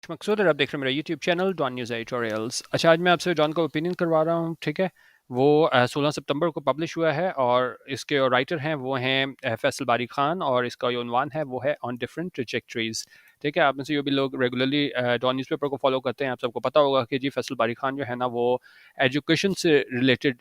मकसूद और आप देख रहे हैं मेरा YouTube channel Dawn news editorials. अच्छा, आज मैं आपसे डॉन का ओपिनियन करवा रहा हूँ, ठीक है। वो 16 सितंबर को पब्लिश हुआ है और इसके राइटर हैं वो हैं फैसल बारी खान, और इसका जो उन्वान है वो है ऑन डिफरेंट ट्रजेक्टरीज। ठीक है, आप में से जो भी लोग रेगुलरली डॉन न्यूज़पेपर को फॉलो करते हैं, आप सबको पता होगा कि जी फैसल बारी खान जो है ना वो एजुकेशन से रिलेटेड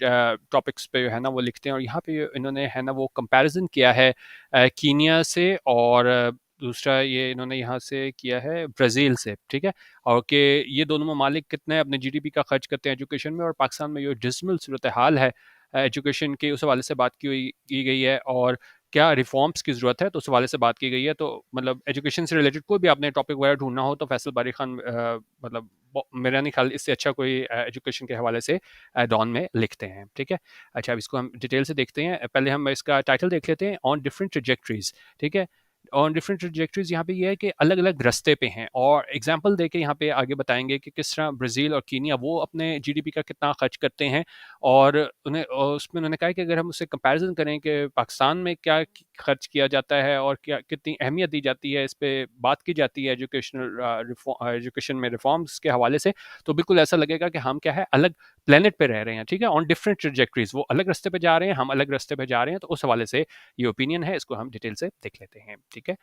टॉपिक्स पे जो है ना वो लिखते हैं, और यहाँ पे इन्होंने है ना वो कंपैरिजन किया है कीनिया से, और दूसरा ये इन्होंने यहाँ से किया है ब्राज़ील से, ठीक है। और कि ये दोनों ममालिक कितने अपने जीडीपी का खर्च करते हैं एजुकेशन में, और पाकिस्तान में जो डिसमल सूरत हाल है एजुकेशन के, उस हवाले से बात की गई है, और क्या रिफॉर्म्स की ज़रूरत है तो उस हवाले से बात की गई है। तो मतलब एजुकेशन से रिलेटेड कोई भी आपने टॉपिक वगैरह ढूंढना हो तो फैसल बारी खान मतलब मेरा नहीं ख्याल इससे अच्छा कोई एजुकेशन के हवाले से डॉन में लिखते हैं, ठीक है। अच्छा, अब इसको हम डिटेल से देखते हैं। पहले हम इसका टाइटल देख लेते हैं, ऑन डिफरेंट ट्रजेक्टरीज, ठीक है। ऑन डिफरेंट ट्रजेक्टरीज यहाँ पे ये है कि अलग अलग रास्ते पे हैं, और एग्जांपल देके यहाँ पे आगे बताएंगे कि किस तरह ब्राज़ील और कीनिया वो अपने जीडीपी का कितना खर्च करते हैं, और उसमें उन्होंने कहा कि अगर हम उससे कंपैरिजन करें कि पाकिस्तान में क्या खर्च किया जाता है और क्या कितनी अहमियत दी जाती है, इस पर बात की जाती है एजुकेशन में रिफॉर्म्स के हवाले से, तो बिल्कुल ऐसा लगेगा कि हम क्या है अलग प्लेनेट पे रह रहे हैं, ठीक है। ऑन डिफरेंट ट्रजेक्टरीज, वो अलग रास्ते पे जा रहे हैं, हम अलग रास्ते पे जा रहे हैं, तो उस हवाले से ये ओपिनियन है, इसको हम डिटेल से देख लेते हैं, ठीक है।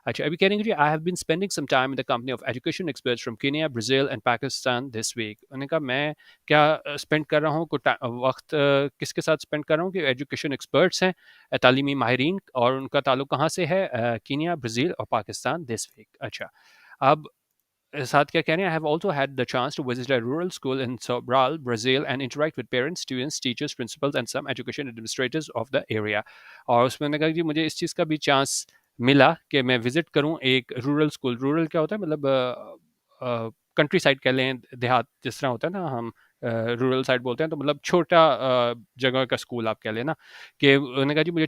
अच्छा, अभी कह रहे हैं जी, I have been spending some time in the company of education experts from Kenya, Brazil and Pakistan this week. उन्होंने कहा मैं क्या स्पेंड कर रहा हूँ, वक्त किसके साथ स्पेंड कर रहा हूँ कि एजुकेशन एक्सपर्ट्स हैं, तालीमी माहिरीन, और उनका ताल्लुक कहाँ से है, कीनिया, ब्राज़ील और पाकिस्तान दिस वीक। अच्छा, अब साथ क्या कह रहे हैं, I have also had the chance to visit a rural school in Sobral, Brazil and interact with parents, students, teachers, principals and some education administrators of the area। और उसमें उन्होंने कहा कि मुझे इस चीज़ का भी चांस मिला कि मैं विजिट करूं एक रूरल स्कूल। रूरल क्या होता है, मतलब कंट्री साइड कह लें, देहात जिस तरह होता है ना, हम रूरल साइड बोलते हैं, तो मतलब छोटा जगह का स्कूल आप कह लेना। कि उन्होंने कहा जी मुझे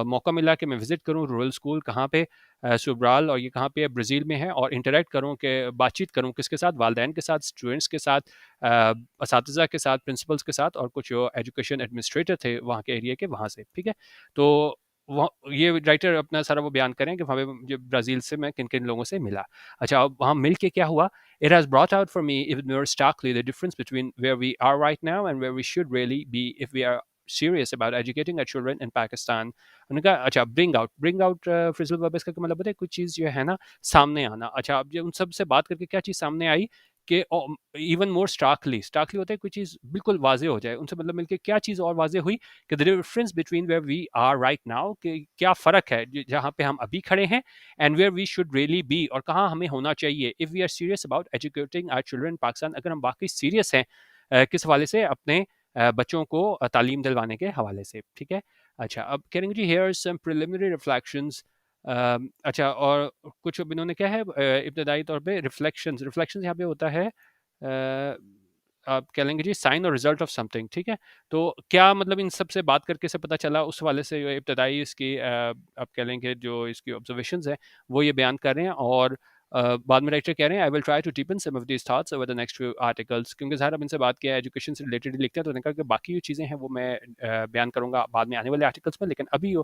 मौका मिला कि मैं विजिट करूं रूरल स्कूल, कहाँ पे, सुब्राल, और ये कहाँ पे है, ब्राज़ील में है, और इंटरेक्ट करूँ कि बातचीत करूँ किसके साथ, वालदैन के साथ, स्टूडेंट्स के साथ, असातिज़ा के साथ, प्रिंसिपल्स के साथ, और कुछ जो एजुकेशन एडमिनिस्ट्रेटर थे वहाँ के एरिया के, वहाँ से, ठीक है। तो वहाँ ये राइटर अपना सारा वो बयान करें कि वहाँ पे जो ब्राज़ील से मैं किन किन लोगों से मिला। अच्छा, अब वहाँ मिल के क्या हुआ, it has brought out for me even more starkly the difference between where we are right now and where we should really be if we are serious about educating our children in Pakistan। उन्होंने कहा अच्छा, bring out frizzle verb, इसका क्या मतलब होता है, कुछ चीज़ जो है ना सामने आना। अच्छा, अब ये उन सब से बात करके क्या चीज़ सामने आई कि इवन मोर स्टार्कली होता है कोई चीज़ बिल्कुल वाजे हो जाए, उनसे मतलब मिलके क्या चीज़ और वाजे हुई कि the difference between where we are right now, कि क्या फ़र्क है जहाँ पे हम अभी खड़े हैं, and where we should really be, और कहाँ हमें होना चाहिए, if we are serious about educating our children in Pakistan, अगर हम वाकई सीरियस हैं किस हवाले से, अपने बच्चों को तालीम दिलवाने के हवाले से, ठीक है। अच्छा, अब करेंगे जी, हेयर सम प्रिलिमिनरी रिफ्लेक्शंस। अच्छा, और कुछ अब इन्होंने क्या है इब्तदाई तौर पे रिफ्लेक्शंस, यहाँ पे होता है आप कह लेंगे जी साइन और रिजल्ट ऑफ समथिंग, ठीक है। तो क्या मतलब इन सब से बात करके से पता चला, उस वाले से जो इब्तदाई इसकी आप कह लेंगे जो इसकी ऑब्जर्वेशंस है वो ये बयान कर रहे हैं, और बाद में राइटर कह रहे हैं I will try to deepen some of these thoughts over the next few articles, क्योंकि ज़ाहिर अब इनसे बात किया एजुकेशन से रिलेटेड ही लिखते हैं, तो उन्होंने कहा कि बाकी जो चीज़ें हैं वो मैं बयान करूँगा बाद में आने वाले आर्टिकल्स में, लेकिन अभी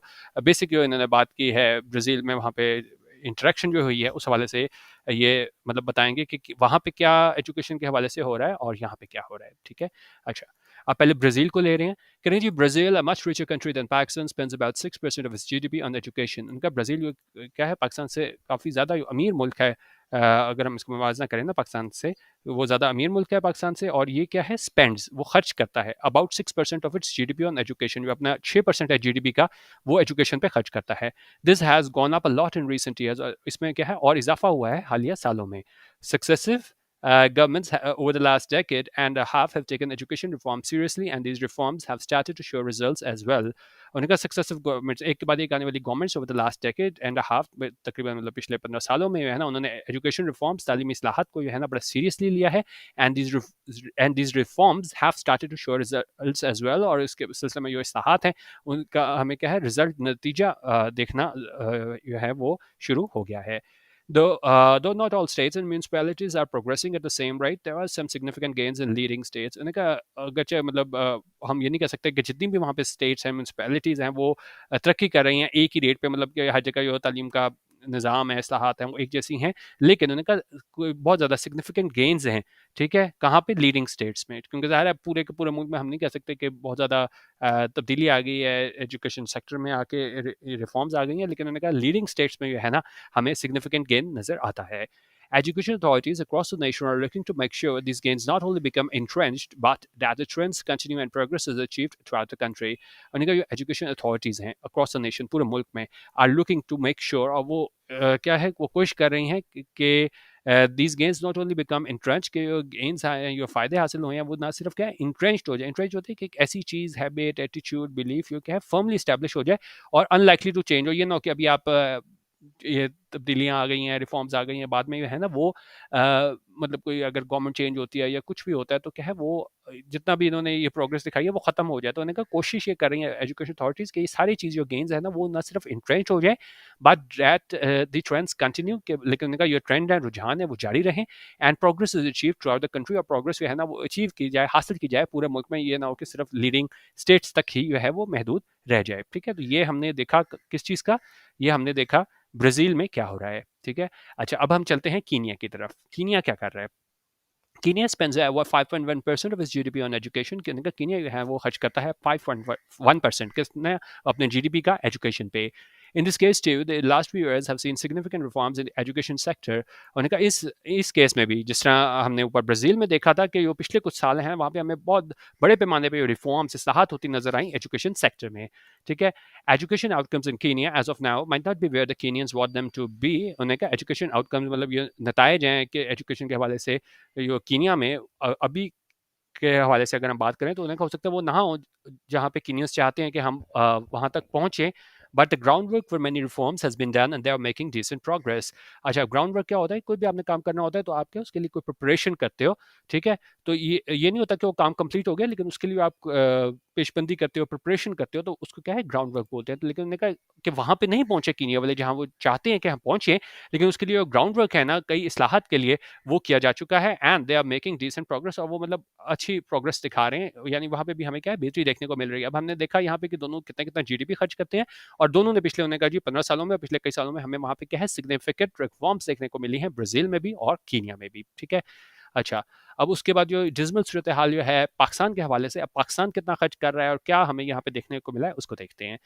बेसिक जो इन्होंने बात की है ब्राज़ील में वहाँ पे इंटरेक्शन जो हुई है उस हवाले से ये मतलब बताएंगे कि वहाँ पे क्या एजुकेशन के हवाले से हो रहा है और यहाँ पे क्या हो रहा है, ठीक है। अच्छा, आप पहले ब्राज़ील को ले रहे हैं, कह रहे हैं जी Brazil a much richer country than Pakistan spends about 6% of its GDP on education. उनका ब्राज़ील क्या है, पाकिस्तान से काफ़ी ज़्यादा अमीर मुल्क है, अगर हम इसको मुवाजना करें ना पाकिस्तान से, वो ज़्यादा अमीर मुल्क है पाकिस्तान से, और ये क्या है, स्पेंड्स, वो खर्च करता है about 6% of its GDP on education, जो अपना 6% है जीडीपी का वो एजुकेशन पे खर्च करता है। This has gone up a lot in recent years, इसमें क्या है और इजाफा हुआ है हालिया सालों में। Successive governments over the last decade and a half have taken education reform seriously, and these reforms have started to show results as well। उन्होंने कहा सक्सेसिव गवर्नमेंट्स, एक के बाद एक आने वाली governments over the last decade and half, तकरीबन मतलब पिछले 15 सालों में है ना, उन्होंने एजुकेशन रिफॉर्म्स, तालीमी इस्लाहात को है ना बड़ा सीरियसली लिया है, and these reforms have started to show results as well, और इसके सिलसिले में जो इस्लाहात हैं उनका हमें क्या है रिजल्ट, नतीजा देखना जो है वो शुरू हो गया है। Though not all states and municipalities are progressing at the same rate, there are some significant gains in leading states। उन्होंने कहा अगरचे मतलब हम ये नहीं कह सकते कि जितनी भी वहाँ पे स्टेट्स हैं, म्यूनसिपैलिटीज़ हैं, वो तरक्की कर रही हैं एक ही रेट पे, मतलब कि हर जगह जो तालीम का निज़ाम है, इस्लाहात हैं, वो एक जैसी हैं, लेकिन उन्होंने कहा कोई बहुत ज़्यादा सिग्निफिकेंट गेन्स हैं, ठीक है? कहाँ पे? लीडिंग स्टेट्स में, क्योंकि ज़ाहिर है पूरे के पूरे मुल्क में हम नहीं कह सकते कि बहुत ज़्यादा तब्दीली आ गई है, एजुकेशन सेक्टर में आके रिफॉर्म्स आ गई हैं, लेकिन उन्होंने कहा लीडिंग स्टेट्स में जो है ना, हमें सिग्निफिकेंट गेन नज़र आता है। Education authorities across the nation are looking to make sure these gains not only become entrenched, but that the trends continue and progress is achieved throughout the country. उन्होंने कहा जो एजुकेशन अथॉरिटीज़ हैं across the nation पूरे मुल्क में are looking to make sure, और वो क्या है वो कोशिश कर रही हैं कि these gains not only become entrench, के जो गेन्स हैं जो फ़ायदे हासिल हुए हैं वो ना सिर्फ क्या है इंट्रेंच्ड हो जाए। इंट्रेंच होती है कि एक ऐसी चीज़, हैबिट, एटीट्यूड, बिलीफ जो क्या है फर्मली इस्टेब्लिश हो जाए और अनलाइकली टू चेंज हो। ये ना हो कि अभी आप ये तब्दीलियाँ आ गई हैं, रिफॉर्म्स आ गई हैं, बाद में जो है ना वो मतलब कोई अगर गवर्नमेंट चेंज होती है या कुछ भी होता है तो क्या है वो जितना भी इन्होंने ये प्रोग्रेस दिखाई है वो ख़त्म हो जाए। तो उन्होंने कहा कोशिश ये कर रही है एजुकेशन अथॉरिटीज़ कि ये सारी चीज़ जो गेन्स है ना वो ना सिर्फ इंट्रेंच हो जाए, but that the trends continue, कि लेकिन उन्होंने कहा ये ट्रेंड है, रुझान है, वो जारी रहें and progress is achieve through out the country, और प्रोग्रेस जो है ना वो अचीव की जाए, हासिल की जाए पूरे मुल्क में, ये ना हो कि सिर्फ लीडिंग स्टेट्स तक ही जो है वो महदूद रह जाए। ठीक है, तो ये हमने देखा किस चीज़ का, ये हमने देखा ब्राज़ील में क्या हो रहा है, ठीक है? अच्छा, अब हम चलते हैं कीनिया की तरफ। कीनिया क्या कर रहा है? Kenya spends 5.1% of its GDP on education. Kenya जो है वो खर्च करता है 5.1% किसने अपने जीडीपी का एजुकेशन पे। In this case to the last few years have seen significant reforms in education sector. उन्होंने कहा इस केस में भी जिस तरह हमने ऊपर ब्राज़ील में देखा था कि जो पिछले कुछ साल हैं वहाँ पे हमें बहुत बड़े पैमाने पे रिफॉर्म्स, इस्लाहात होती नजर आई एजुकेशन सेक्टर में, ठीक है? Education outcomes in Kenya as of now might not be where the Kenyans want them to be. उन्होंने कहा एजुकेशन आउटकम्स मतलब ये नतायज हैं कि एजुकेशन के हवाले से जो कीनिया में अभी के हवाले से अगर हम बात करें तो उन्हें हो सकता है वो ना हो जहाँ पे कीनियंस चाहते हैं कि हम वहाँ तक पहुँचें, but the groundwork for many reforms has been done and they are making decent progress. अच्छा, ग्राउंड वर्क क्या होता है? कोई भी आपने काम करना होता है तो आप क्या उसके लिए कोई प्रिपरेशन करते हो, ठीक है? तो ये नहीं होता कि वो काम कंप्लीट हो गया, लेकिन उसके लिए आप पेशबंदी करते हो, प्रिपरेशन करते हो, तो उसको क्या है ग्राउंड वर्क बोलते हैं। तो लेकिन उन्होंने कहा कि वहाँ पे नहीं पहुँचे कीनिया वाले जहाँ वो चाहते हैं कि हम पहुँचे, लेकिन उसके लिए ग्राउंड वर्क है ना कई इस्लाहात के लिए वो किया जा चुका है and they are making decent progress, और वो मतलब अच्छी प्रोग्रेस दिखा रहे हैं, यानी वहाँ पे भी हमें क्या है बेहतरी देखने को मिल रही है। अब हमने देखा यहाँ पे कि दोनों कितना कितना जीडीपी खर्च करते हैं, और दोनों ने पिछले उन्होंने कहा जी 15 सालों में, पिछले कई सालों में हमें वहाँ पे क्या है सिग्निफिकेंट रिफॉर्म्स देखने को मिली हैं ब्राज़ील में भी और कीनिया में भी, ठीक है? अच्छा, अब उसके बाद जो डिज़मल सूरत हाल जो है पाकिस्तान के हवाले से, अब पाकिस्तान कितना खर्च कर रहा है और क्या हमें यहाँ पे देखने को मिला है उसको देखते हैं।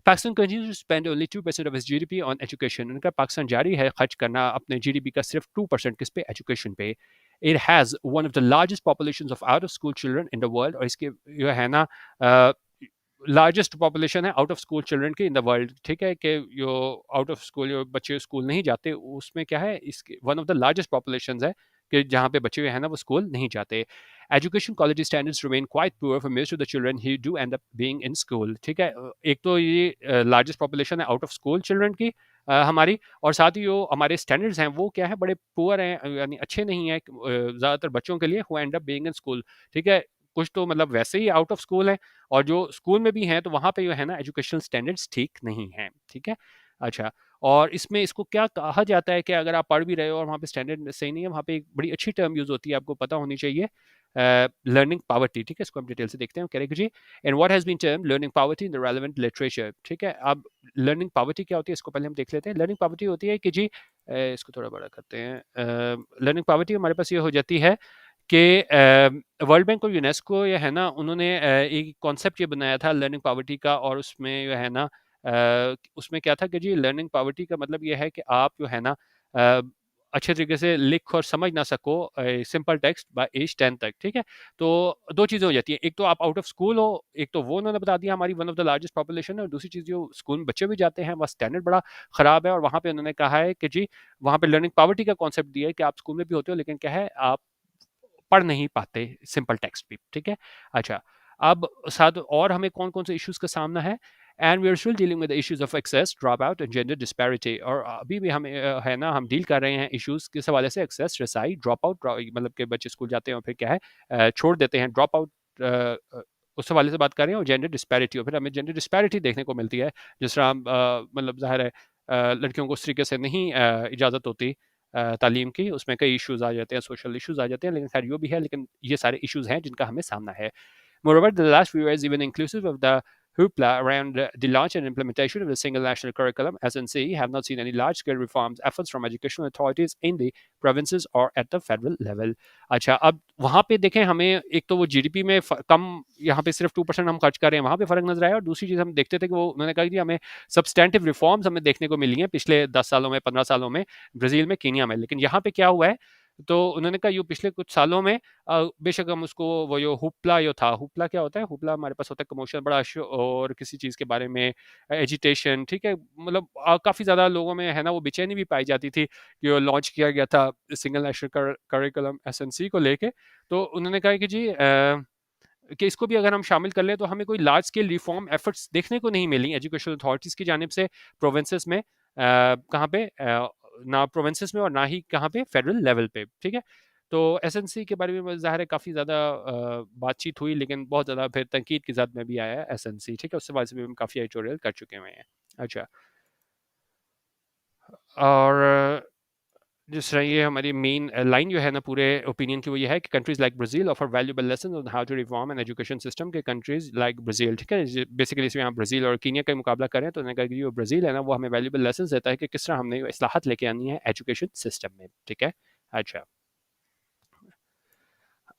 Pakistan continues to spend only 2% of its GDP on education। उनका पाकिस्तान जारी है खर्च करना अपने जीडीपी का सिर्फ 2% किस पे? एजुकेशन पे। It has one of the largest populations of out of school children in the world, और इसके जो है ना लार्जेस्ट पॉपुलेशन है आउट ऑफ स्कूल चिल्ड्रन की इन द वर्ल्ड, ठीक है? कि जो आउट ऑफ स्कूल जो बच्चे स्कूल नहीं जाते उसमें क्या है इसके one of the largest population है कि जहाँ पे बच्चे हैं ना वो स्कूल नहीं जाते। Education quality standards remain quite poor for most of the children he do and up being in school, ठीक है? एक तो ये लार्जेस्ट पॉपुलेशन है आउट ऑफ स्कूल चिल्ड्रन की हमारी, और साथ ही जो हमारे स्टैंडर्ड्स हैं वो क्या है बड़े पुअर हैं, यानी अच्छे नहीं हैं ज़्यादातर बच्चों के लिए who and up being in school, ठीक है? कुछ तो मतलब वैसे ही आउट ऑफ स्कूल है, और जो स्कूल में भी हैं तो वहाँ पे जो है ना एजुकेशनल स्टैंडर्ड्स ठीक नहीं हैं, ठीक है? अच्छा, और इसमें इसको क्या कहा जाता है कि अगर आप पढ़ भी रहे हो और वहाँ पे स्टैंडर्ड सही नहीं है, वहाँ पे एक बड़ी अच्छी टर्म यूज़ होती है, आपको पता होनी चाहिए, लर्निंग पॉवर्टी, ठीक है? इसको हम डिटेल से देखते हैं। कह रहे हैं कि जी and what has been termed learning poverty in the relevant literature, ठीक है? अब लर्निंग पॉवर्टी क्या होती है इसको पहले हम देख लेते हैं। लर्निंग पॉवर्टी होती है कि जी इसको थोड़ा बड़ा करते हैं। लर्निंग पॉवर्टी हमारे पास ये हो जाती है कि वर्ल्ड बैंक और यूनेस्को ये है ना उन्होंने एक कॉन्सेप्ट ये बनाया था लर्निंग पॉवर्टी का, और उसमें जो है ना उसमें क्या था कि जी लर्निंग पॉवर्टी का मतलब ये है कि आप जो है ना अ, अच्छे तरीके से लिख और समझ ना सको सिंपल टेक्स्ट बाय एज 10 तक, ठीक है? तो दो चीज़ें हो जाती हैं, एक तो आप आउट ऑफ स्कूल हो, एक तो वो उन्होंने बता दिया हमारी one of the largest population है, और दूसरी चीज़ जो स्कूल में बच्चे भी जाते हैं वहाँ स्टैंडर्ड बड़ा ख़राब है, और वहाँ पे उन्होंने कहा है कि जी वहाँ पे लर्निंग पॉवर्टी का कॉन्सेप्ट दिया है कि आप स्कूल में भी होते हो लेकिन क्या है आप पढ़ नहीं पाते सिंपल टेक्स्ट भी, ठीक है? अच्छा, अब साथ और हमें कौन-कौन से इश्यूज़ का सामना है? And we are still dealing with the issues of access, dropout and gender disparity, और अभी भी हमें है ना हम डील कर रहे हैं इश्यूज़ किस हवाले से? एक्सेस, रसाई, ड्रॉप आउट मतलब कि बच्चे स्कूल जाते हैं और फिर क्या है छोड़ देते हैं, ड्रॉप आउट उस हवाले से बात कर रहे हैं, और जेंडर डिस्पैरिटी, और फिर हमें जेंडर डिस्पैरिटी देखने को मिलती है, जिस तरह हम मतलब ज़ाहिर है लड़कियों को उस तरीके से नहीं इजाज़त होती तालीम की, उसमें कई इश्यूज़ आ जाते हैं, सोशल इश्यूज़ आ जाते हैं, लेकिन खैर जो भी है, लेकिन ये सारे इश्यूज़ हैं जिनका हमें सामना है। Moreover, the last few years, even inclusive of the hoopla around the launch and implementation of the single national curriculum, SNC have not seen any large scale reforms efforts from educational authorities in the provinces or at the federal level. अच्छा, अब वहाँ पे देखें हमें एक तो वो GDP में कम, यहाँ पे सिर्फ 2% हम खर्च कर रहे हैं, वहाँ पे फ़र्क नज़र आया। और दूसरी चीज़ हम देखते थे कि वो उन्होंने कहा कि हमें सब्सटैंटिव रिफॉर्म्स हमें देखने को मिली हैं पिछले 10 सालों में, 15 सालों में, ब्राज़ील में, कीनिया में। लेकिन यहाँ पे क्या हुआ है, तो उन्होंने कहा, यूँ पिछले कुछ सालों में बेशक हम उसको वो जो हुपला जो था, हुपला क्या होता है? हुपला हमारे पास होता है कमर्शियल बड़ा और किसी चीज़ के बारे में एजिटेशन, ठीक है? मतलब काफ़ी ज़्यादा लोगों में है ना वो बेचैनी भी पाई जाती थी कि वो लॉन्च किया गया था सिंगल नेशनल करिकुलम एसएनसी को लेके। तो उन्होंने कहा कि जी कि इसको भी अगर हम शामिल कर लें तो हमें कोई लार्ज स्केल रिफॉर्म एफर्ट्स देखने को नहीं मिली एजुकेशन अथॉरिटीज़ की जानिब से प्रोविंसेस में, कहाँ पे ना प्रोविंसेस में और ना ही कहाँ पे फेडरल लेवल पे, ठीक है? तो एसएनसी के बारे में ज़ाहिर है काफ़ी ज़्यादा बातचीत हुई, लेकिन बहुत ज़्यादा फिर तनकीद की ज़द में भी आया है एसएनसी, ठीक है? उससे बाद से भी हम काफ़ी एडिटोरियल कर चुके हुए हैं। अच्छा, और जिस तरह ये हमारी मेन लाइन जो है ना पूरे ओपिनियन की, वो ये है कि countries like Brazil offer valuable lesson on how to reform an education system के कंट्रीज लाइक ब्राज़ील, ठीक है? बेसिकली इसमें हम ब्राज़ील और कीनिया का मुकाबला करें तो उन्होंने कहा कि जो ब्राज़ील है ना वो हमें वैल्यूएबल लेसन देता है कि किस तरह हमने इस्लाहत लेके आनी है एजुकेशन सिस्टम में, ठीक है? अच्छा,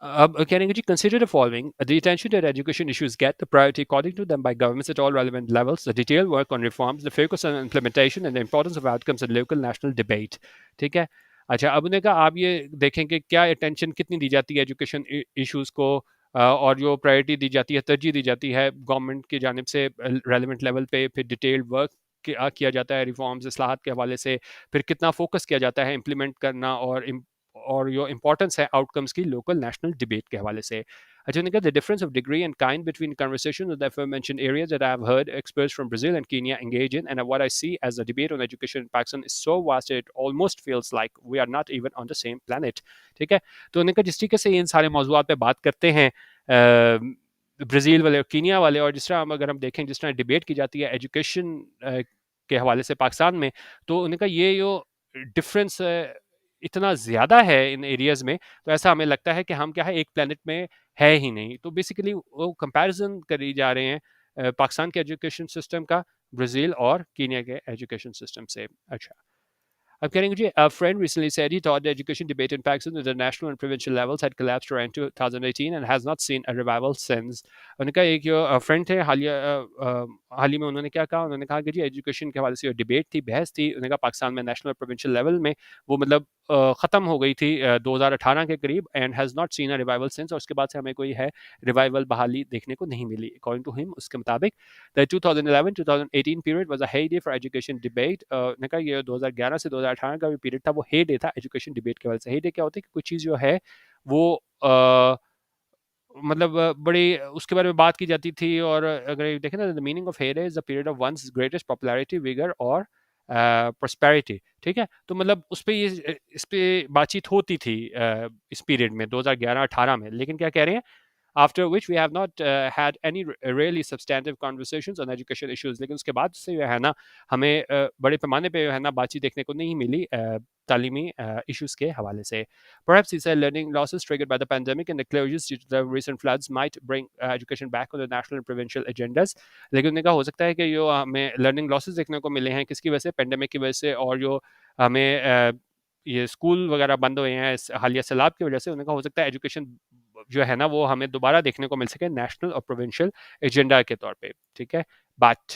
कह रहे हैं जी, consider the following: the attention that education issues get the priority according to them by governments at all relevant levels, the detailed work on reforms, the focus on implementation, and the importance of outcomes in local national debate. ठीक है? अच्छा, अब उन्होंने कहा आप ये देखें कि क्या अटेंशन कितनी दी जाती है एजुकेशन इश्यूज को, और जो प्रायोरिटी दी जाती है, तरजीह दी जाती है गवर्नमेंट की जानिब से रेलिवेंट लेवल पे, फिर डिटेल्ड वर्क किया जाता है रिफॉर्म्स इस्लाहत के हवाले से, फिर कितना फोकस किया जाता है इम्प्लीमेंट करना और जो इंपॉर्टेंस है आउटकम्स की लोकल नेशनल डिबेट के हवाले से। अच्छा, उन्होंने कहा the difference of degree and kind between conversation of the aforementioned areas that I have heard experts from Brazil and Kenya engage in, and what I see as the debate on education in Pakistan is so vast that it almost feels like we are not even on the same planet. ठीक है? तो उन्होंने कहा जिस तरीके से इन सारे मौजूआत पे बात करते हैं ब्राज़ील वाले और कीनिया वाले, और जिस तरह अगर हम देखें जिस तरह डिबेट की जाती है एजुकेशन के हवाले से पाकिस्तान में, तो उन्होंने कहा ये जो डिफरेंस इतना ज़्यादा है इन एरियाज़ में, तो ऐसा हमें लगता है कि हम क्या है एक प्लेनेट में है ही नहीं। तो बेसिकली वो कंपैरिज़न करी जा रहे हैं पाकिस्तान के एजुकेशन सिस्टम का ब्राज़ील और कीनिया के एजुकेशन सिस्टम से। अच्छा। I'm getting you. A friend recently said he thought the education debate in Pakistan at the national and provincial levels had collapsed around 2018 and has not seen a revival since. उन्होंने कहा एक जो friend थे हाल ही में उन्होंने क्या कहा, उन्होंने कहा कि जी एजुकेशन के हवाले से जो डिबेट थी, बहस थी, उन्होंने कहा पाकिस्तान में नेशनल और प्रोविंशियल लेवल में वो मतलब ख़त्म हो गई थी 2018 के करीब, and has not seen a revival since, और उसके बाद से हमें कोई है रिवाइवल बहाली देखने को नहीं मिली। अकॉर्डिंग टू हिम, उसके मुताबिक The 2011-2018 period was a heyday for education debate. ने कहा ये 2011 से 2018 का भी पीरियड था, वो हेडे था एजुकेशन डिबेट के वजह से। हेडे क्या होता है कि कुछ चीज़ जो है वो मतलब बड़ी उसके बारे में बात की जाती थी, और अगर ये देखें ना the meaning of heyday is the period of one's greatest popularity vigour और प्रॉस्पेरिटी, ठीक है? तो मतलब उस पे ये इस पे बातचीत होती थी इस पीरियड में 2011-18 में, लेकिन क्या कह रहे हैं, after which we have not had any really substantive conversations on education issues, लेकिन उसके बाद से जो है ना हमें बड़े पैमाने पे जो है ना बातचीत देखने को नहीं मिली तालीमी इश्यूज के हवाले से। Perhaps he said learning losses triggered by the pandemic and the closures due to the recent floods might bring education back on the national and provincial agendas. लेकिन उन्होंने कहा हो सकता है कि जो हमें लर्निंग लॉसेस देखने को मिले हैं किसकी वजह से, पेंडेमिक की वजह से, और जो हमें ये स्कूल वगैरह बंद हुए हैं इस हालिया सैलाब की वजह से, उन्होंने कहा हो सकता है एजुकेशन जो है ना वो हमें दोबारा देखने को मिल सके नेशनल और प्रोविंशियल एजेंडा के तौर पे, ठीक है? But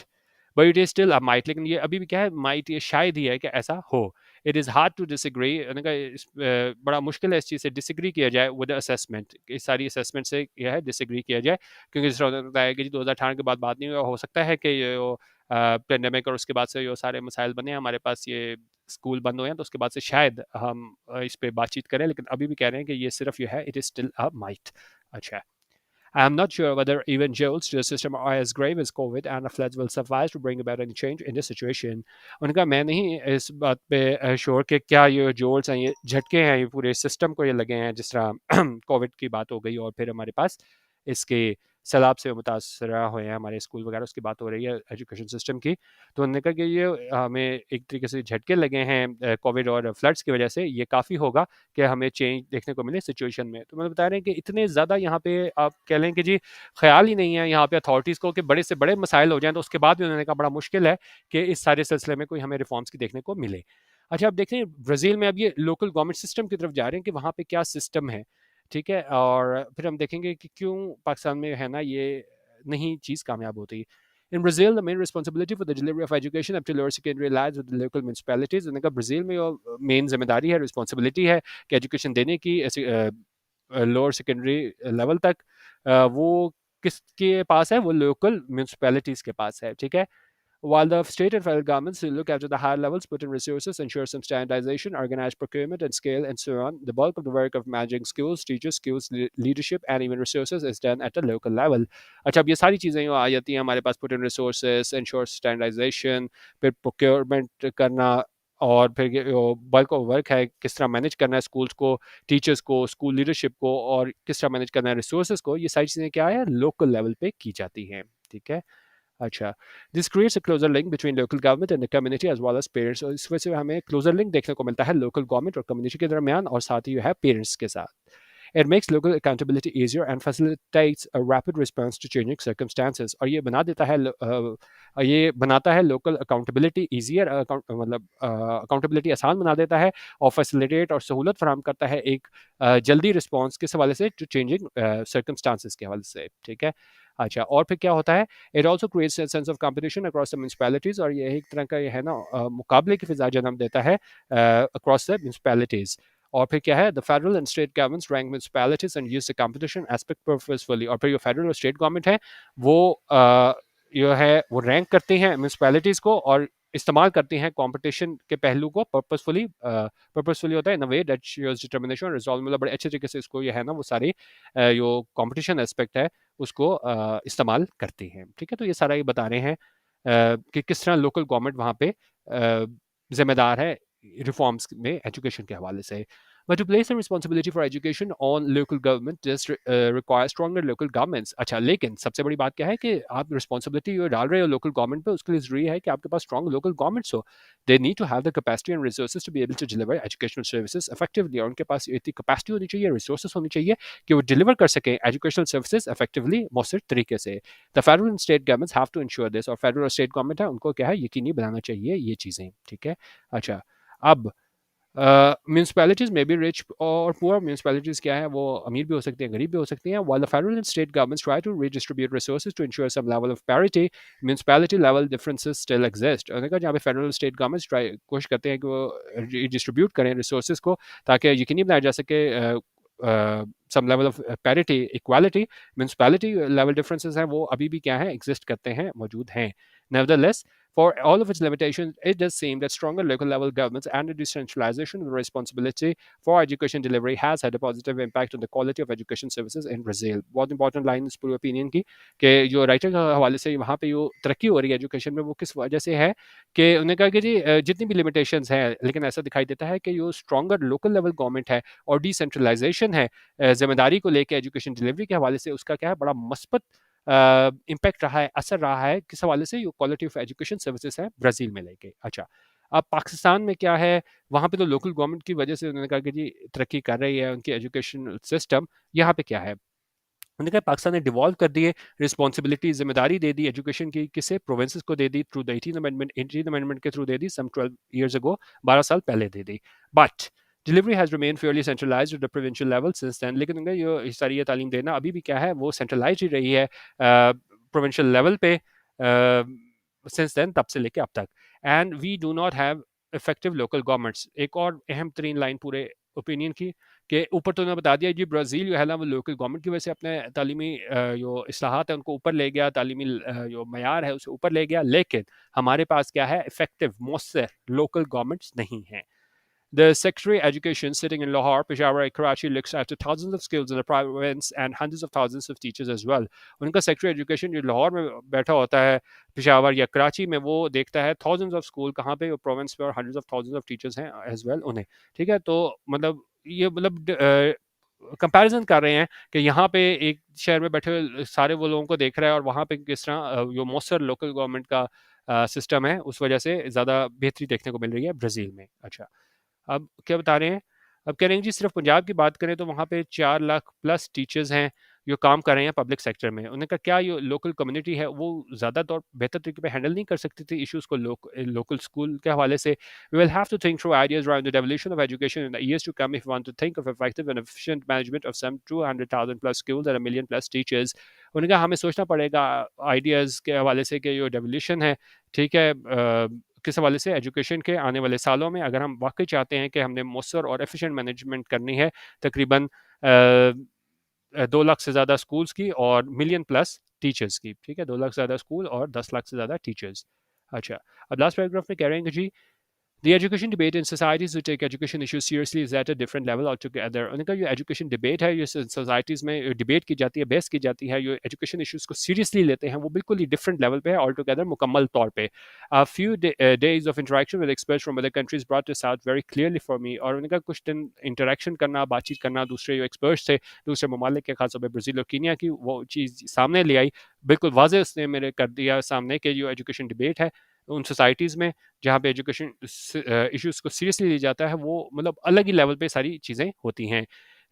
it is still a might, लेकिन ये अभी भी क्या है, माइट ये शायद ही है कि ऐसा हो। It is hard to disagree, बड़ा मुश्किल है इस चीज़ से डिसएग्री किया जाए विद असेसमेंट, इस सारी असेसमेंट से यह है डिसएग्री किया जाए, क्योंकि जिस तरह बताया कि जी 2018 के बाद बात नहीं हुई, हो सकता है कि ये पेंडेमिक और उसके बाद से जो सारे मसाइल बने हैं हमारे पास, ये स्कूल बंद हुए हैं, तो उसके बाद से शायद हम इस पे बातचीत करें, लेकिन अभी भी कह रहे हैं कि ये सिर्फ ये है, it is still a might. अच्छा, I am not sure whether even jolts to the system are as grave as COVID and the floods will suffice to bring about any change in this situation. उनका मैं नहीं इस बात पे sure कि क्या ये जोल्स हैं, ये झटके हैं, ये पूरे सिस्टम को ये लगे हैं, जिस तरह कोविड की बात हो गई और फिर हमारे पास इसके सैलाब से मुतासरा हुए हैं हमारे स्कूल वगैरह, उसकी बात हो रही है एजुकेशन सिस्टम की। तो उन्होंने कहा कि ये हमें एक तरीके से झटके लगे हैं कोविड और फ्लड्स की वजह से, ये काफ़ी होगा कि हमें चेंज देखने को मिले सिचुएशन में। तो मतलब बता रहे हैं कि इतने ज़्यादा यहाँ पे आप कह लें कि जी ख्याल ही नहीं है यहाँ पे अथॉरिटीज़ को कि बड़े से बड़े मसाइल हो जाएँ, तो उसके बाद भी उन्होंने कहा बड़ा मुश्किल है कि इस सारे सिलसिले में कोई हमें रिफॉर्म्स की देखने को मिले। अच्छा, अब देखते हैं ब्राज़ील में अब ये लोकल गवर्नमेंट सिस्टम की तरफ जा रहे हैं कि वहाँ पे क्या सिस्टम है, ठीक है? और फिर हम देखेंगे कि क्यों पाकिस्तान में है ना ये नहीं चीज़ कामयाब होती। In Brazil, the main responsibility for the delivery of education up to lower secondary lies with the local municipalities. उन्होंने कहा ब्राज़ील में जो मेन ज़िम्मेदारी है, रिस्पॉन्सिबिलिटी है कि एजुकेशन देने की ऐसे लोअर सेकेंडरी लेवल तक वो किसके पास है? वो लोकल म्यूनसिपैलिटीज़ के पास है, ठीक है? While the state and federal governments look after the higher levels, put in resources, ensure some standardization, organize procurement and scale, and so on, the bulk of the work of managing schools, teachers, skills, leadership, and even resources is done at the local level. अच्छा, अब ये सारी चीज़ें जो आ जाती हैं हमारे पास, put in resources, ensure standardization, फिर procurement करना, और फिर ये बल्क ऑफ वर्क है किस तरह मैनेज करना है स्कूल्स को, टीचर्स को, स्कूल लीडरशिप को, और किस तरह मैनेज करना है रिसोर्सेज को, ये सारी चीज़ें क्या है लोकल लेवल पे की जाती हैं, ठीक है? अच्छा, this creates a closer link between local government and the community as well as parents, और इस वजह से हमें क्लोजर लिंक देखने को मिलता है लोकल गवर्नमेंट और कम्युनिटी के दरमियान, और साथ ही है पेरेंट्स के साथ। It makes local accountability easier and facilitates a rapid response to changing circumstances, और ये बना देता है ये बनाता है लोकल अकाउंटेबिलिटी ईजियर, मतलब अकाउंटेबिलिटी आसान बना देता है, और फैसिलिटेट और सहूलत फराहम करता है एक जल्दी रिस्पॉन्स किस हवाले से, टू चेंजिंग सर्कमस्टांसिस के हवाले से, ठीक है? अच्छा, और फिर क्या होता है, it also creates a sense of competition across the municipalities, और ये एक तरह का ये है ना मुकाबले की फिजा जन्म देता है अक्रॉस द म्यूनसिपैलिटीज। और फिर क्या है, the federal and state governments rank municipalities and use the competition aspect purposefully, और फिर जो फेडरल और स्टेट गवर्नमेंट है वो जो है वो रैंक करती हैं म्यूनसिपैलिटीज को, और इस्तेमाल करती हैं कंपटीशन के पहलू को पर्पसफुली, पर्पसफुली होता है in a way that shows determination resolve, मतलब बड़े अच्छे तरीके से इसको ये है ना वो सारी जो कंपटीशन एस्पेक्ट है उसको इस्तेमाल करती हैं, ठीक है? तो ये सारा ये बता रहे हैं कि किस तरह लोकल गवर्नमेंट वहाँ पे जिम्मेदार है रिफॉर्म्स में एजुकेशन के हवाले से। But to place the responsibility for education on local government just requires stronger local governments. अच्छा, लेकिन सबसे बड़ी बात क्या है कि आप रिस्पॉन्सिबिलिटी जो डाल रहे हो लोकल गवर्नमेंट पे, उसके लिए ज़रूरी है कि आपके पास स्ट्रॉन्ग लोकल गवर्नमेंट्स हो। They need to have the capacity and resources to be able to deliver educational services effectively, और उनके पास इतनी कैपेसिटी होनी चाहिए, रिसोर्सेज होनी चाहिए कि वो डिलीवर कर सकें एजुकेशनल सर्विसेज इफेक्टिवली, मौसर तरीके से। The federal and state governments have to ensure this, और फेडरल और स्टेट गवर्नमेंट है उनको क्या है यकीनी बनाना चाहिए ये चीज़ें, ठीक है? अच्छा, अब म्यूनसिपैलिटीज़ में बी रिच और पुअर, म्यूनसिपैलिटीज़ क्या है वो अमीर भी हो सकती हैं, गरीब भी हो सकती हैं। While the federal and state governments try to redistribute resources to ensure some level of parity, municipality level differences still exist. उन्होंने कहा जहाँ पे फेडरल और स्टेट गवर्नमेंट्स ट्राई कोशिश करते हैं कि वो रीडिस्ट्रीब्यूट करें रिसोर्सेज को ताकि यकीनी बनाया जा सके some level of parity, equality, municipality level differences हैं वो अभी भी क्या है एग्जिस्ट करते हैं, मौजूद हैं। Nevertheless, for all of its limitations, it does seem that stronger local level governments and the decentralization of the responsibility for education delivery has had a positive impact on the quality of education services in Brazil. बहुत important line इस पूरे opinion की कि जो writer के हवाले से वहाँ पे जो तरक्की हो रही है एजुकेशन में वो किस वजह से है कि उन्होंने कहा कि जी जितनी भी लिमिटेशंस हैं, लेकिन ऐसा दिखाई देता है कि जो स्ट्रॉन्गर लोकल लेवल गवर्नमेंट है और डिसेंट्रलाइजेशन है जिम्मेदारी को लेकर एजुकेशन डिलीवरी के हवाले से, उसका क्या है बड़ा मस्बत इम्पैक्ट रहा है, असर रहा है किस हवाले से, ये क्वालिटी ऑफ एजुकेशन सर्विसेज है ब्राज़ील में लेके। अच्छा, अब पाकिस्तान में क्या है, वहाँ पे तो लोकल गवर्नमेंट की वजह से उन्होंने कहा कि जी तरक्की कर रही है उनकी एजुकेशन सिस्टम। यहाँ पे क्या है, उन्होंने कहा पाकिस्तान ने डिवॉल्व कर दिए रिस्पॉन्सिबिलिटी, जिम्मेदारी दे दी एजुकेशन की किसे, प्रोविंसेस को दे दी थ्रू द 18 अमेंडमेंट के थ्रू दे दी, सम 12 ईयर्स अगो, 12 साल पहले दे दी। But delivery has remain fairly centralised at the provincial level since then, लेकिन उनका ये सारी ये तालीम देना अभी भी क्या है वो सेंट्रलाइज ही रही है प्रोविंशियल लेवल पे सिंस देन, तब से लेके अब तक। And we do not have effective local governments. एक और अहम तरीन लाइन पूरे ओपिनियन की कि ऊपर तो उन्होंने बता दिया जी ब्राज़ील जो है ना वो लोकल गवर्नमेंट की वजह से अपने तालीमी जो इस्लाहात है उनको ऊपर ले गया, तालीमी जो मयार है उसे ऊपर ले गया, लेकिन हमारे पास क्या है इफेक्टिव मौसर लोकल गवर्नमेंट्स नहीं हैं। The Secretary of Education sitting in Lahore, Peshawar, and Karachi looks after thousands of schools in the province and hundreds of thousands of teachers as well. उनका Secretary of Education जो लाहौर में बैठा होता है, पेशावर या कराची में, वो देखता है thousands of school कहाँ पे, प्रोविंस पे, और hundreds of thousands of teachers हैं as well उन्हें, ठीक है? तो मतलब ये मतलब कंपैरिजन कर रहे हैं कि यहाँ पे एक शहर में बैठे हुए सारे वो लोगों को देख रहा है और वहाँ पे किस तरह जो मौसर लोकल गवर्नमेंट का सिस्टम है उस वजह से ज़्यादा बेहतरी देखने को मिल रही है ब्राज़ील में। अच्छा, अब क्या बता रहे हैं? अब कह रहे हैं जी सिर्फ पंजाब की बात करें तो वहाँ पे 4 लाख प्लस टीचर्स हैं जो काम कर रहे हैं पब्लिक सेक्टर में। उन्होंने कहा क्या ये लोकल कम्युनिटी है वो ज़्यादा तौर बेहतर तरीके पे हैंडल नहीं कर सकती थी इश्यूज़ को लोकल स्कूल के हवाले से? We will have to think through ideas around the devolution of education in the years to come if we want to think of effective and efficient management of some 200,000 plus schools and 1 million plus teachers. उन्होंने कहा हमें सोचना पड़ेगा ideas के हवाले से कि जो डेवोल्यूशन है, ठीक है, किस हवाले से एजुकेशन के आने वाले सालों में अगर हम वाकई चाहते हैं कि हमने मौसर और एफिशिएंट मैनेजमेंट करनी है तकरीबन 2 लाख से ज़्यादा स्कूल्स की और मिलियन प्लस टीचर्स की, ठीक है, 2 लाख से ज़्यादा स्कूल और 10 लाख से ज़्यादा टीचर्स। अच्छा, अब लास्ट पैराग्राफ में कह रहे हैं कि जी The education debate in societies who take education issues seriously is at a different level altogether. उन्होंने कहा ये एजुकेशन डिबेट है, ये सोसाइटीज़ में डिबेट की जाती है, बहस की जाती है, ये एजुकेशन इश्यूज़ को सीरियसली लेते हैं, वो बिल्कुल ही डिफरेंट लेवल पे है ऑल टुगेदर मुकम्मल तौर पे। A few days of interaction with experts from other countries brought this out very clearly for me। और उन्होंने कहा कुछ दिन इंटरेक्शन करना, बातचीत करना दूसरे जो एक्सपर्ट्स थे दूसरे ममालिक के, खासतौर पर ब्राज़ील और कीनिया की, वो चीज़ सामने ले आई। बिल्कुल वाज़ेह उसने मेरे कर दिया सामने कि जो एजुकेशन डिबेट है उन सोसाइटीज़ में जहाँ पे एजुकेशन इश्यूज़ को सीरियसली लिया जाता है, वो मतलब अलग ही लेवल पे सारी चीज़ें होती हैं।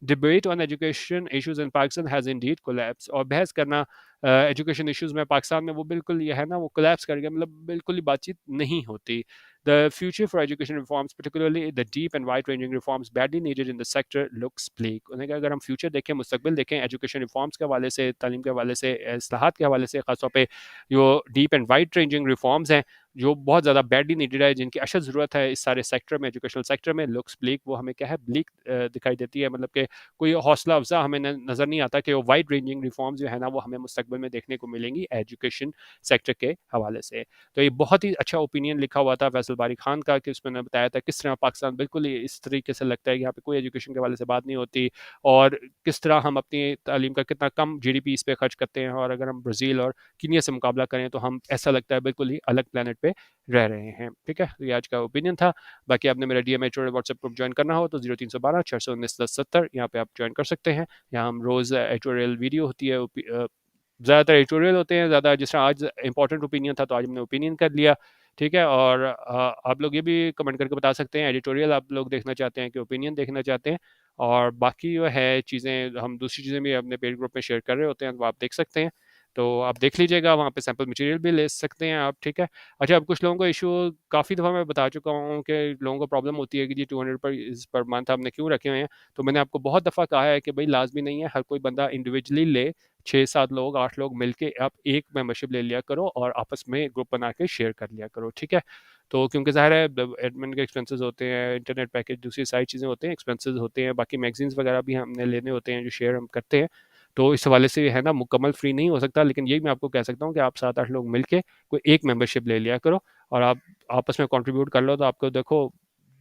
Debate on education issues in Pakistan has Indeed collapse. और बहस करना एजुकेशन इश्यूज़ में पाकिस्तान में वो बिल्कुल ये है ना वो कोलैप्स कर गया, मतलब बिल्कुल ही बातचीत नहीं होती। The future for education reforms particularly the deep and wide ranging reforms badly needed in the sector looks bleak। उन्होंने कहा अगर हम फ्यूचर देखें, मुस्तकबिल देखें एजुकेशन रिफॉर्म्स के हवाले से, तालीम के हवाले से, इस्लाहात के हवाले से, खासतौर पे जो deep and wide ranging reforms हैं जो बहुत ज़्यादा बैडली नीडेड है, जिनकी अशद ज़रूरत है इस सारे सेक्टर में, एजुकेशनल सेक्टर में, लुक्स ब्लीक, वो हमें क्या है ब्लीक दिखाई देती है, मतलब कि कोई हौसला अफजा हमें नज़र नहीं आता कि वो वाइड रेंजिंग रिफॉर्म्स जो है ना वो हमें मुस्तकबिल में देखने को मिलेंगी एजुकेशन सेक्टर के हवाले से। तो ये बहुत ही अच्छा ओपिनियन लिखा हुआ था फैसल बारी खान का कि उसमें बताया था किस तरह पाकिस्तान बिल्कुल ही इस तरीके से लगता है कि यहाँ पे कोई एजुकेशन के हवाले से बात नहीं होती और किस तरह हम अपनी तालीम का कितना कम जीडीपी इस पे खर्च करते हैं, और अगर हम ब्राज़ील और कीनिया से मुकाबला करें तो हम ऐसा लगता है बिल्कुल ही अलग प्लेनेट पे रह रहे हैं। ठीक है, तो ये आज का ओपिनियन था। बाकी आपने मेरा डीएमएच और व्हाट्सएप ग्रुप ज्वाइन करना हो तो 0312 619 1070 यहाँ पे आप ज्वाइन कर सकते हैं। यहाँ हम रोज़ एडिटोरियल वीडियो होती है, ज़्यादातर एडिटोरियल होते हैं, ज़्यादा जिस तरह आज इंपॉर्टेंट ओपिनियन था तो आज हमने ओपिनियन कर लिया। ठीक है, और आप लोग ये भी कमेंट करके बता सकते हैं एडिटोरियल आप लोग देखना चाहते हैं कि ओपिनियन देखना चाहते हैं। और बाकी जो है चीज़ें हम दूसरी चीज़ें भी अपने पेज ग्रुप में शेयर कर रहे होते हैं, तो आप देख सकते हैं। तो आप देख लीजिएगा, वहाँ पे सैंपल मटेरियल भी ले सकते हैं आप। ठीक है। अच्छा, अब कुछ लोगों को इशू काफ़ी दफ़ा मैं बता चुका हूँ कि लोगों को प्रॉब्लम होती है कि जी 200 पर मंथ आपने क्यों रखे हुए हैं। तो मैंने आपको बहुत दफ़ा कहा है कि भाई लाजमी नहीं है हर कोई बंदा इंडिविजुअली ले, 6-7 लोग 8 लोग मिलके आप एक मेंबरशिप ले लिया करो और आपस में ग्रुप बना के शेयर कर लिया करो। ठीक है, तो क्योंकि ज़ाहिर है एडमिन के एक्सपेंसेस होते हैं, इंटरनेट पैकेज, दूसरी सारी चीज़ें होते हैं, एक्सपेंसेस होते हैं, बाकी मैगजीन्स वगैरह भी हमने लेने होते हैं जो शेयर हम करते हैं। तो इस हवाले से है ना मुकम्मल फ्री नहीं हो सकता, लेकिन यही मैं आपको कह सकता हूँ कि आप 7-8 लोग मिलके कोई एक मेंबरशिप ले लिया करो और आप आपस में कंट्रीब्यूट कर लो, तो आपको देखो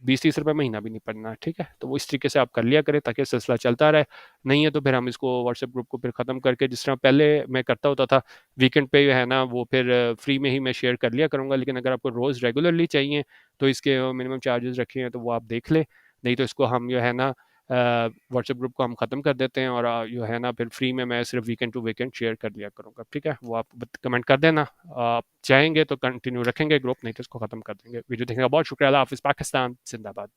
20-30 रुपए महीना भी नहीं पड़ना। ठीक है, तो वो इस तरीके से आप कर लिया करें ताकि सिलसिला चलता रहे। नहीं है तो फिर हम इसको व्हाट्सएप ग्रुप को फिर ख़त्म करके, जिस तरह पहले मैं करता होता था, वीकेंड पे है ना वो फिर फ्री में ही मैं शेयर कर लिया करूँगा। लेकिन अगर आपको रोज़ रेगुलरली चाहिए तो इसके मिनिमम चार्जेस रखे हैं, तो वो आप देख लें। नहीं तो इसको हम जो है ना व्हाट्सएप ग्रुप को हम ख़त्म कर देते हैं और जो है ना फिर फ्री में मैं सिर्फ वीकेंड टू वीकेंड शेयर कर लिया करूँगा। ठीक है, वो आप कमेंट कर देना। आप चाहेंगे तो कंटिन्यू रखेंगे ग्रुप, नहीं तो इसको ख़त्म कर देंगे। वीडियो देखने का बहुत शुक्रिया। अल्लाह हाफ़िज़। पाकिस्तान जिंदाबाद।